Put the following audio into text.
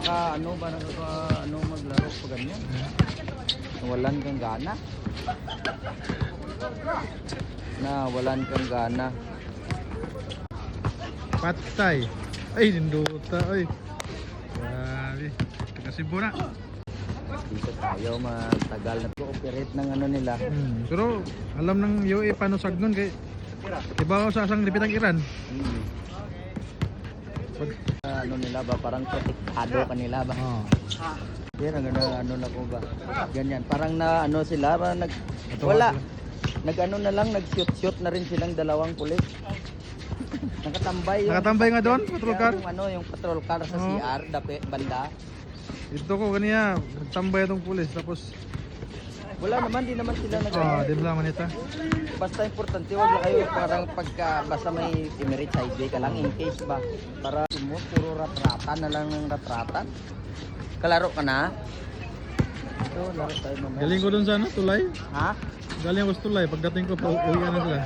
ano maglaro pa ganyan. Walan kang gana. Walan kang gana. Patay. Ay, ninduta. Ay. Grabe. Taga-Cebu na. Dito tayo matagal na to-operate ng ano nila. Pero alam ng UAE paano sagnon kay iba sa asang lipitang Iran. Pag Ano nila ba, parang protektado kanila ba? Pero ano na ko ba? Ganyan, parang na ano sila, wala. Nag-ano na lang, nag-shoot na rin silang dalawang pulis. Nakatambay nga doon, patrol car. Yung patrol car sa CR, banda. Ito ko kaniya, nagtambay itong pulis tapos Wala naman, di naman sila di lang manita. Basta importante, wag lang kayo parang basta may Emirates highway ka lang in case ba. Para mo, puro ratratan na lang ng ratratan. Kalaro ka na? Ito, laro tayo mamaya. Galing ko doon sa tulay. Ha? Galing ako sa tulay, pagdating ko pa uwi na sila.